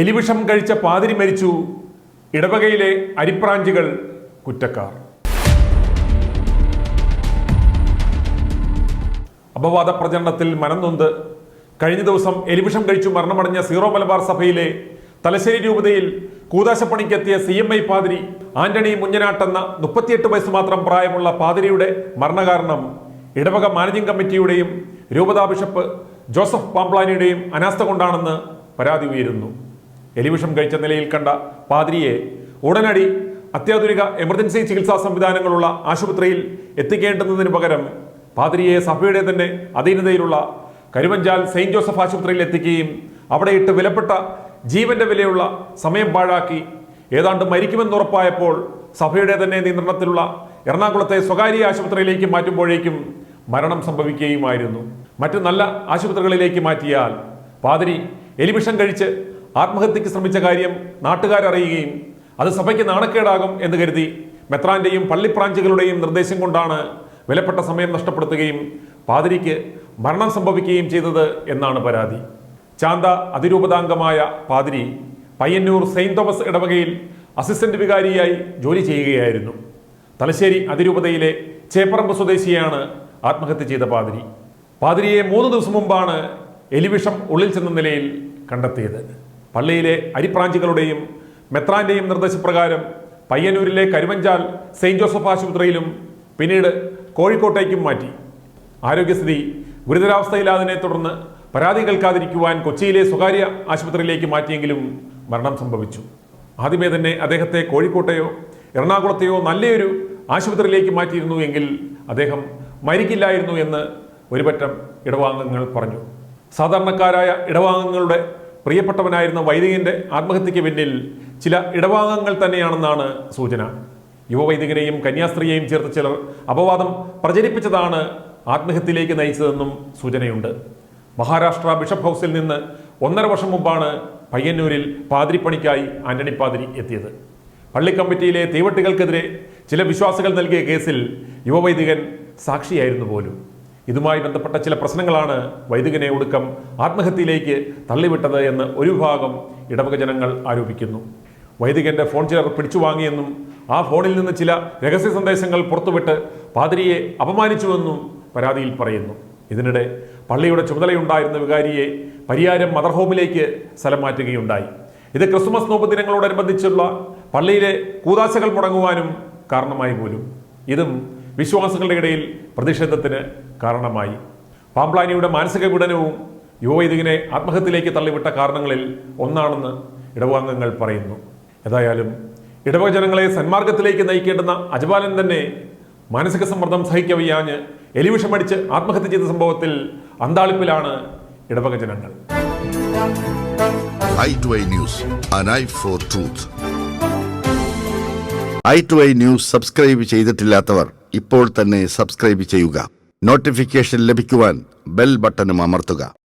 എലിവിഷം കഴിച്ച പാതിരി മരിച്ചു. ഇടവകയിലെ അരിപ്രാഞ്ചികൾ കുറ്റക്കാർ. അപവാദ പ്രചരണത്തിൽ മനംനൊന്ത് കഴിഞ്ഞ ദിവസം എലിവിഷം കഴിച്ചു മരണമടഞ്ഞ സീറോ മലബാർ സഭയിലെ തലശ്ശേരി രൂപതയിൽ കൂതാശപ്പണിക്കെത്തിയ CMI പാതിരി ആന്റണി മുഞ്ഞനാട്ടെന്ന 38 വയസ്സ് മാത്രം പ്രായമുള്ള പാതിരിയുടെ മരണകാരണം ഇടവക മാനേജിംഗ് കമ്മിറ്റിയുടെയും രൂപതാ ബിഷപ്പ് ജോസഫ് പാംപ്ലാനിയുടെയും അനാസ്ഥ കൊണ്ടാണെന്ന് പരാതി ഉയരുന്നു. എലിവിഷം കഴിച്ച നിലയിൽ കണ്ട പാതിരിയെ ഉടനടി അത്യാധുനിക എമർജൻസി ചികിത്സാ സംവിധാനങ്ങളുള്ള ആശുപത്രിയിൽ എത്തിക്കേണ്ടുന്നതിന് പകരം പാതിരിയെ സഭയുടെ തന്നെ അധീനതയിലുള്ള കരുവഞ്ചാൽ സെയിന്റ് ജോസഫ് ആശുപത്രിയിൽ എത്തിക്കുകയും അവിടെ ഇട്ട് വിലപ്പെട്ട ജീവന്റെ വിലയുള്ള സമയം പാഴാക്കി ഏതാണ്ട് മരിക്കുമെന്നുറപ്പായപ്പോൾ സഭയുടെ തന്നെ നിയന്ത്രണത്തിലുള്ള എറണാകുളത്തെ സ്വകാര്യ ആശുപത്രിയിലേക്ക് മാറ്റുമ്പോഴേക്കും മരണം സംഭവിക്കുകയുമായിരുന്നു. മറ്റു നല്ല ആശുപത്രികളിലേക്ക് മാറ്റിയാൽ പാതിരി എലിവിഷം കഴിച്ച് ആത്മഹത്യക്ക് ശ്രമിച്ച കാര്യം നാട്ടുകാരറിയുകയും അത് സഭയ്ക്ക് നാണക്കേടാകും എന്ന് കരുതി മെത്രാന്റെയും പള്ളിപ്രാഞ്ചികളുടെയും നിർദ്ദേശം കൊണ്ടാണ് വിലപ്പെട്ട സമയം നഷ്ടപ്പെടുത്തുകയും പാതിരിക്ക് മരണം സംഭവിക്കുകയും ചെയ്തത് എന്നാണ് പരാതി. ചാന്ത അതിരൂപതാംഗമായ പാതിരി പയ്യന്നൂർ സെയിന്റ് തോമസ് ഇടവകയിൽ അസിസ്റ്റന്റ് വികാരിയായി ജോലി ചെയ്യുകയായിരുന്നു. തലശ്ശേരി അതിരൂപതയിലെ ചേപ്പറമ്പ് സ്വദേശിയാണ് ആത്മഹത്യ ചെയ്ത പാതിരി. പാതിരിയെ 3 ദിവസം മുമ്പാണ് എലിവിഷം ഉള്ളിൽ ചെന്ന നിലയിൽ കണ്ടെത്തിയത്. പള്ളിയിലെ അരിപ്രാഞ്ചികളുടെയും മെത്രാന്റെയും നിർദ്ദേശപ്രകാരം പയ്യന്നൂരിലെ കരുവഞ്ചാൽ സെയിന്റ് ജോസഫ് ആശുപത്രിയിലും പിന്നീട് കോഴിക്കോട്ടേക്കും മാറ്റി. ആരോഗ്യസ്ഥിതി ഗുരുതരാവസ്ഥയിലായതിനെ തുടർന്ന് പരാതി കേൾക്കാതിരിക്കുവാൻ കൊച്ചിയിലെ സ്വകാര്യ ആശുപത്രിയിലേക്ക് മാറ്റിയെങ്കിലും മരണം സംഭവിച്ചു. ആദ്യമേ തന്നെ അദ്ദേഹത്തെ കോഴിക്കോട്ടെയോ എറണാകുളത്തെയോ നല്ലൊരു ആശുപത്രിയിലേക്ക് മാറ്റിയിരുന്നു എങ്കിൽ അദ്ദേഹം മരിക്കില്ലായിരുന്നു എന്ന് ഒരുപറ്റം ഇടവാംഗങ്ങൾ പറഞ്ഞു. സാധാരണക്കാരായ ഇടവാംഗങ്ങളുടെ പ്രിയപ്പെട്ടവനായിരുന്ന വൈദികന്റെ ആത്മഹത്യയ്ക്ക് പിന്നിൽ ചില ഇടവാംഗങ്ങൾ തന്നെയാണെന്നാണ് സൂചന. യുവവൈദികനെയും കന്യാസ്ത്രീയെയും ചേർത്ത് ചിലർ അപവാദം പ്രചരിപ്പിച്ചതാണ് ആത്മഹത്യയിലേക്ക് നയിച്ചതെന്നും സൂചനയുണ്ട്. മഹാരാഷ്ട്ര ബിഷപ്പ് ഹൗസിൽ നിന്ന് 1.5 വർഷം മുമ്പാണ് പയ്യന്നൂരിൽ പാതിരിപ്പണിക്കായി ആന്റണി പാതിരി എത്തിയത്. പള്ളി കമ്മിറ്റിയിലെ തീവട്ടികൾക്കെതിരെ ചില വിശ്വാസികൾ നൽകിയ കേസിൽ യുവവൈദികൻ സാക്ഷിയായിരുന്നു പോലും. ഇതുമായി ബന്ധപ്പെട്ട ചില പ്രശ്നങ്ങളാണ് വൈദികനെ ഒടുക്കം ആത്മഹത്യയിലേക്ക് തള്ളിവിട്ടത് എന്ന് ഒരു വിഭാഗം ഇടവക ജനങ്ങൾ ആരോപിക്കുന്നു. വൈദികന്റെ ഫോൺ ചിലർ പിടിച്ചു വാങ്ങിയെന്നും ആ ഫോണിൽ നിന്ന് ചില രഹസ്യ സന്ദേശങ്ങൾ പുറത്തുവിട്ട് പാതിരിയെ അപമാനിച്ചുവെന്നും പരാതിയിൽ പറയുന്നു. ഇതിനിടെ പള്ളിയുടെ ചുമതലയുണ്ടായിരുന്ന വികാരിയെ പരിയാരം മദർ ഹോമിലേക്ക് സ്ഥലം മാറ്റുകയുണ്ടായി. ഇത് ക്രിസ്തുമസ് നോമ്പ് ദിനങ്ങളോടനുബന്ധിച്ചുള്ള പള്ളിയിലെ കൂതാശകൾ മുടങ്ങുവാനും കാരണമായി പോലും. ഇതും വിശ്വാസികളുടെ ഇടയിൽ പ്രതിഷേധത്തിന് കാരണമായി. പാംപ്ലാനിയുടെ മാനസിക പീഡനവും യുവവൈദികനെ ആത്മഹത്യയിലേക്ക് തള്ളിവിട്ട കാരണങ്ങളിൽ ഒന്നാണെന്ന് ഇടവാംഗങ്ങൾ പറയുന്നു. ഏതായാലും ഇടവക ജനങ്ങളെ സന്മാർഗത്തിലേക്ക് നയിക്കേണ്ടുന്ന അജപാലൻ തന്നെ മാനസിക സമ്മർദ്ദം സഹിക്കവയ്യാഞ്ഞ് എലിവിഷമടിച്ച് ആത്മഹത്യ ചെയ്ത സംഭവത്തിൽ അന്താളിപ്പിലാണ് ഇടവക ജനങ്ങൾ. i2i News, an eye for truth. i2i News subscribe ചെയ്തിട്ടില്ലാത്തവർ ഇപ്പോൾ തന്നെ സബ്സ്ക്രൈബ് ചെയ്യുക. നോട്ടിഫിക്കേഷൻ ലഭിക്കുവാൻ ബെൽ ബട്ടണും അമർത്തുക.